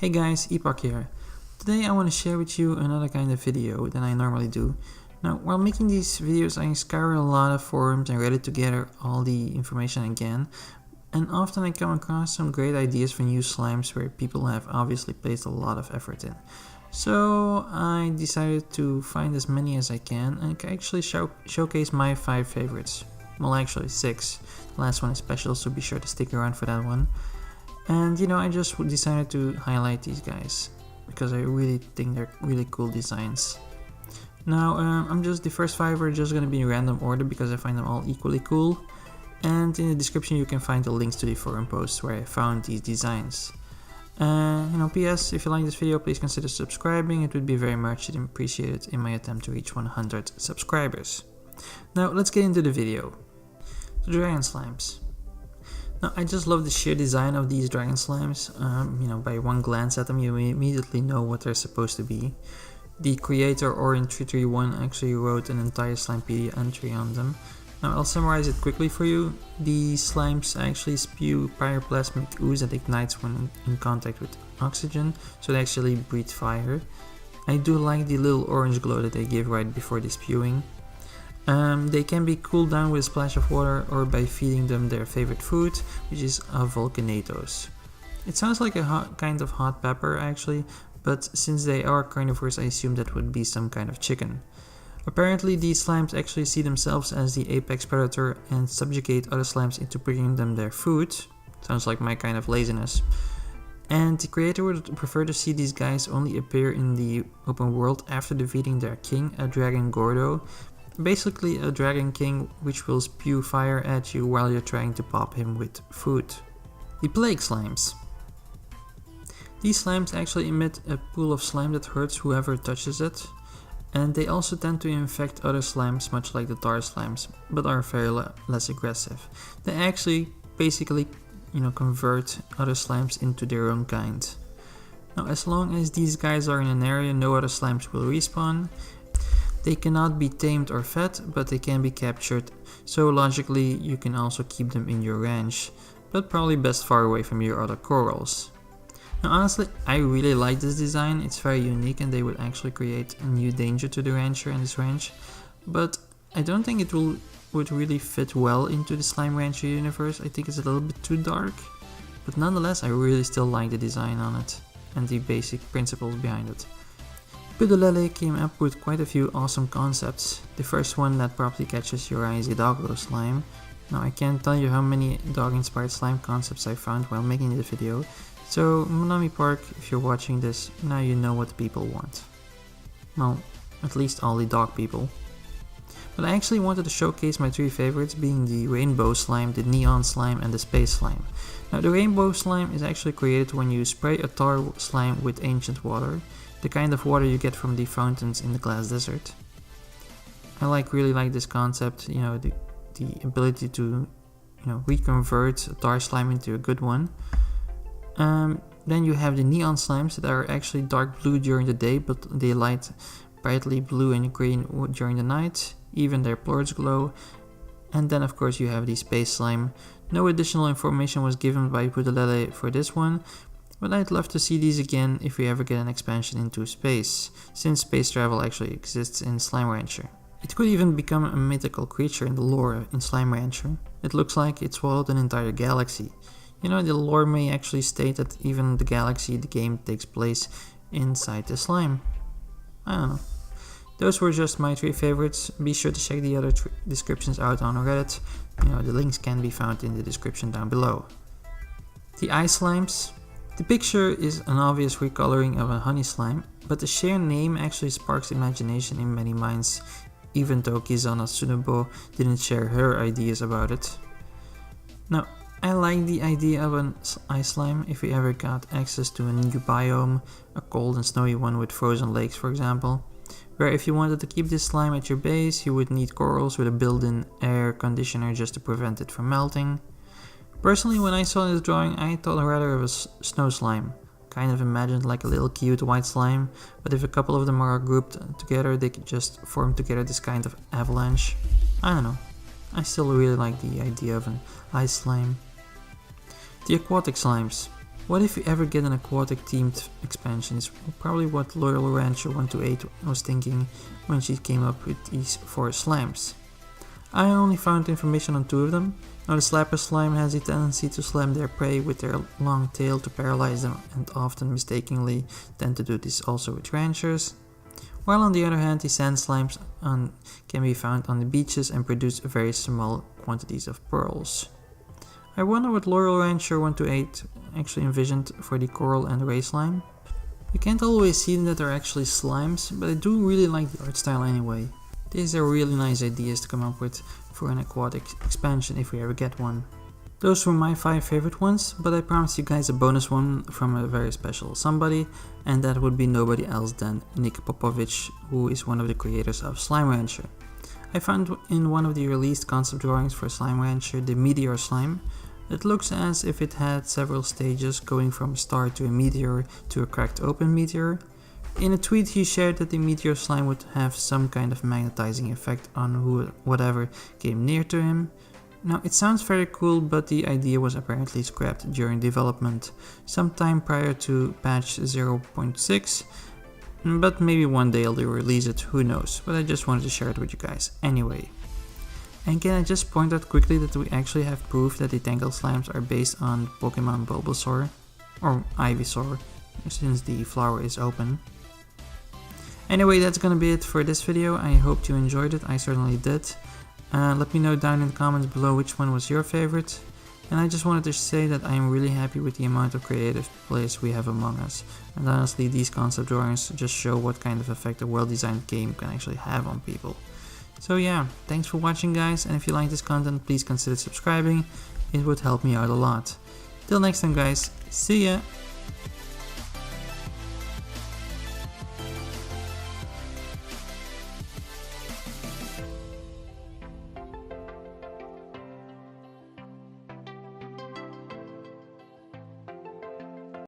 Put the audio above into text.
Hey guys, Epokk here. Today I want to share with you another kind of video than I normally do. Now, while making these videos, I scour a lot of forums and Reddit to gather all the information again, and often I come across some great ideas for new slimes where people have obviously placed a lot of effort in. So I decided to find as many as I can and actually showcase my 5 favorites. Well, actually 6. The last one is special, so be sure to stick around for that one. And I just decided to highlight these guys because I really think they're really cool designs. Now, the first 5 are just gonna be in random order because I find them all equally cool. And in the description you can find the links to the forum posts where I found these designs. PS, if you like this video, please consider subscribing. It would be very much appreciated in my attempt to reach 100 subscribers. Now, let's get into the video. The dragon slimes. Now, I just love the sheer design of these dragon slimes. By one glance at them, you immediately know what they're supposed to be. The creator, Orin331, actually wrote an entire Slimepedia entry on them. Now, I'll summarize it quickly for you. The slimes actually spew pyroplasmic ooze that ignites when in contact with oxygen, so they actually breathe fire. I do like the little orange glow that they give right before the spewing. They can be cooled down with a splash of water or by feeding them their favorite food, which is volcanatos. It sounds like a kind of hot pepper actually, but since they are carnivores, I assume that would be some kind of chicken. Apparently these slimes actually see themselves as the apex predator and subjugate other slimes into bringing them their food. Sounds like my kind of laziness. And the creator would prefer to see these guys only appear in the open world after defeating their king, a dragon Gordo. Basically a dragon king which will spew fire at you while you're trying to pop him with food. The plague slimes. These slimes actually emit a pool of slime that hurts whoever touches it, and they also tend to infect other slimes much like the tar slimes, but are very less aggressive. They actually basically convert other slimes into their own kind. Now, as long as these guys are in an area, no other slimes will respawn. They cannot be tamed or fed, but they can be captured, so logically you can also keep them in your ranch, but probably best far away from your other corals. Now honestly, I really like this design. It's very unique and they would actually create a new danger to the rancher and his ranch, but I don't think it would really fit well into the Slime Rancher universe. I think it's a little bit too dark, but nonetheless I really still like the design on it and the basic principles behind it. Pudolele came up with quite a few awesome concepts. The first one that probably catches your eye is the doggo slime. Now I can't tell you how many dog-inspired slime concepts I found while making this video, so Monami Park, if you're watching this, now you know what the people want. Well, at least all the dog people. But I actually wanted to showcase my 3 favorites, being the rainbow slime, the neon slime and the space slime. Now the rainbow slime is actually created when you spray a tar slime with ancient water. The kind of water you get from the fountains in the glass desert. I really like this concept, the ability to reconvert a tar slime into a good one. Then you have the neon slimes that are actually dark blue during the day, but they light brightly blue and green during the night. Even their plorts glow. And then of course you have the space slime. No additional information was given by Pudolele for this one, but I'd love to see these again if we ever get an expansion into space, since space travel actually exists in Slime Rancher. It could even become a mythical creature in the lore in Slime Rancher. It looks like it swallowed an entire galaxy. The lore may actually state that even the galaxy the game takes place inside the slime. I don't know. Those were just my 3 favorites. Be sure to check the other descriptions out on Reddit. The links can be found in the description down below. The ice slimes. The picture is an obvious recoloring of a honey slime, but the sheer name actually sparks imagination in many minds, even though Kizana Tsunobo didn't share her ideas about it. Now, I like the idea of an ice slime if we ever got access to a new biome, a cold and snowy one with frozen lakes for example, where if you wanted to keep this slime at your base, you would need corals with a built-in air conditioner just to prevent it from melting. Personally, when I saw this drawing, I thought rather of a snow slime. Kind of imagined like a little cute white slime, but if a couple of them are grouped together, they could just form together this kind of avalanche. I don't know. I still really like the idea of an ice slime. The aquatic slimes. What if you ever get an aquatic themed expansion is probably what Loyal Rancher 128 was thinking when she came up with these 4 slimes. I only found information on 2 of them. Now the slapper slime has a tendency to slam their prey with their long tail to paralyze them, and often mistakenly tend to do this also with ranchers. While on the other hand, the sand slimes can be found on the beaches and produce very small quantities of pearls. I wonder what Loyal Rancher 128 actually envisioned for the coral and ray slime. You can't always see that they're actually slimes, but I do really like the art style anyway. These are really nice ideas to come up with for an aquatic expansion if we ever get one. Those were my 5 favorite ones, but I promised you guys a bonus one from a very special somebody, and that would be nobody else than Nick Popovich, who is one of the creators of Slime Rancher. I found in one of the released concept drawings for Slime Rancher the meteor slime. It looks as if it had several stages, going from a star to a meteor to a cracked open meteor. In a tweet he shared that the meteor slime would have some kind of magnetizing effect on whatever came near to him. Now it sounds very cool, but the idea was apparently scrapped during development, sometime prior to patch 0.6, but maybe one day they'll release it, who knows, but I just wanted to share it with you guys anyway. And can I just point out quickly that we actually have proof that the Tangle Slimes are based on Pokemon Bulbasaur, or Ivysaur, since the flower is open. Anyway, that's gonna be it for this video. I hope you enjoyed it, I certainly did. Let me know down in the comments below which one was your favorite. And I just wanted to say that I am really happy with the amount of creative players we have among us. And honestly, these concept drawings just show what kind of effect a well-designed game can actually have on people. So yeah, thanks for watching guys, and if you like this content, please consider subscribing. It would help me out a lot. Till next time guys, see ya!